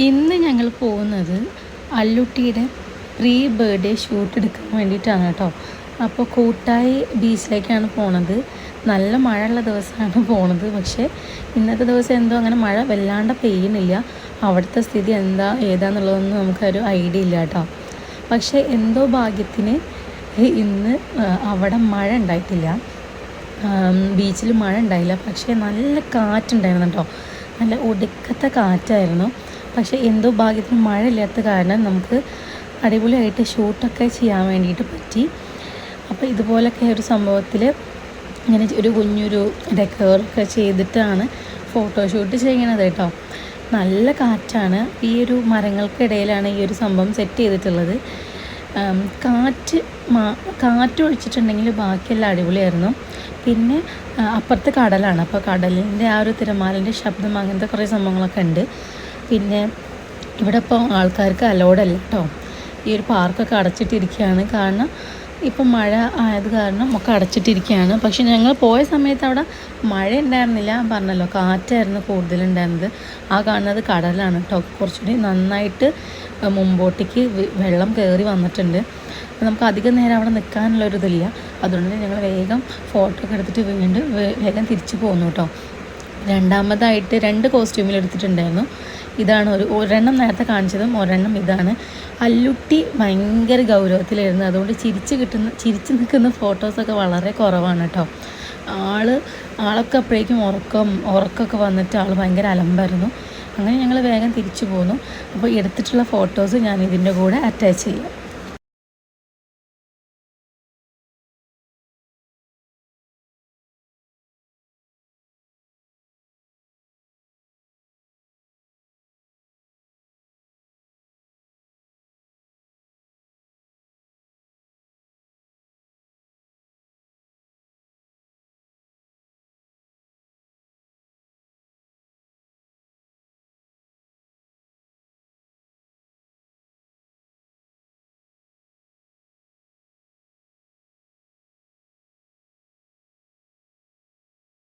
ഇന്ന് ഞങ്ങൾ പോകുന്നത് അല്ലുട്ടിയുടെ പ്രീ ബർത്ത്ഡേ ഷൂട്ട് എടുക്കാൻ വേണ്ടിയിട്ടാണ് കേട്ടോ. അപ്പോൾ കൂട്ടായി ബീച്ചിലേക്കാണ് പോണത്. നല്ല മഴയുള്ള ദിവസമാണ് പോണത്. പക്ഷേ ഇന്നത്തെ ദിവസം എന്തോ അങ്ങനെ മഴ വല്ലാണ്ട് പെയ്യുന്നില്ല. അവിടുത്തെ സ്ഥിതി ഏതാന്നുള്ളതൊന്നും നമുക്കൊരു ഐഡിയ ഇല്ല കേട്ടോ. പക്ഷേ എന്തോ ഭാഗ്യത്തിന് ഇന്ന് അവിടെ മഴ ഉണ്ടായിട്ടില്ല, ബീച്ചിൽ മഴ ഉണ്ടായില്ല. പക്ഷേ നല്ല കാറ്റുണ്ടായിരുന്നു കേട്ടോ, നല്ല ഒടുക്കത്തെ കാറ്റായിരുന്നു. പക്ഷേ എന്തോ ഭാഗ്യത്തിന് മഴ ഇല്ലാത്ത കാരണം നമുക്ക് അടിപൊളിയായിട്ട് ഷൂട്ടൊക്കെ ചെയ്യാൻ വേണ്ടിയിട്ട് പറ്റി. അപ്പോൾ ഇതുപോലൊക്കെ ഒരു സംഭവത്തിൽ ഇങ്ങനെ ഒരു കുഞ്ഞൊരു ഡെക്കറൊക്കെ ചെയ്തിട്ടാണ് ഫോട്ടോഷൂട്ട് ചെയ്യണത് കേട്ടോ. നല്ല കാറ്റാണ്. ഈ ഒരു മരങ്ങൾക്കിടയിലാണ് ഈ ഒരു സംഭവം സെറ്റ് ചെയ്തിട്ടുള്ളത്. കാറ്റ് ഒഴിച്ചിട്ടുണ്ടെങ്കിൽ ബാക്കിയെല്ലാം അടിപൊളിയായിരുന്നു. പിന്നെ അപ്പുറത്ത് കടലാണ്, അപ്പോൾ കടലിൻ്റെ ആ ഒരു തിരമാലിൻ്റെ ശബ്ദം അങ്ങനത്തെ കുറേ സംഭവങ്ങളൊക്കെ ഉണ്ട്. പിന്നെ ഇവിടെ ഇപ്പോൾ ആൾക്കാർക്ക് അലോഡല്ല കേട്ടോ. ഈ ഒരു പാർക്കൊക്കെ അടച്ചിട്ടിരിക്കുകയാണ്, കാരണം ഇപ്പം മഴ ആയത് കാരണം ഒക്കെ അടച്ചിട്ടിരിക്കുകയാണ്. പക്ഷെ ഞങ്ങൾ പോയ സമയത്ത് അവിടെ മഴ ഉണ്ടായിരുന്നില്ല, പറഞ്ഞല്ലോ കാറ്റായിരുന്നു കൂടുതലുണ്ടായിരുന്നത്. ആ കാണുന്നത് കടലാണ് കേട്ടോ. കുറച്ചുകൂടി നന്നായിട്ട് മുമ്പോട്ടേക്ക് വെള്ളം കയറി വന്നിട്ടുണ്ട്. നമുക്ക് അധികം നേരം അവിടെ നിൽക്കാനുള്ളൊരിതില്ല. അതുകൊണ്ട് ഞങ്ങൾ വേഗം ഫോട്ടോ ഒക്കെ എടുത്തിട്ട് വീണ്ടും വേഗം തിരിച്ചു പോന്നു കേട്ടോ. രണ്ടാമതായിട്ട് 2 കോസ്റ്റ്യൂമിൽ എടുത്തിട്ടുണ്ടായിരുന്നു. ഇതാണ് ഒരെണ്ണം നേരത്തെ കാണിച്ചതും ഒരെണ്ണം ഇതാണ്. അല്ലുട്ടി ഭയങ്കര ഗൗരവത്തിലായിരുന്നു, അതുകൊണ്ട് ചിരിച്ച് നിൽക്കുന്ന ഫോട്ടോസൊക്കെ വളരെ കുറവാണ് കേട്ടോ. ആളൊക്കെ അപ്പോഴേക്കും ഉറക്കമൊക്കെ വന്നിട്ട് ആൾ ഭയങ്കര അലമ്പായിരുന്നു. അങ്ങനെ ഞങ്ങൾ വേഗം തിരിച്ചു പോന്നു. അപ്പോൾ എടുത്തിട്ടുള്ള ഫോട്ടോസ് ഞാൻ ഇതിൻ്റെ കൂടെ അറ്റാച്ച് ചെയ്യാം.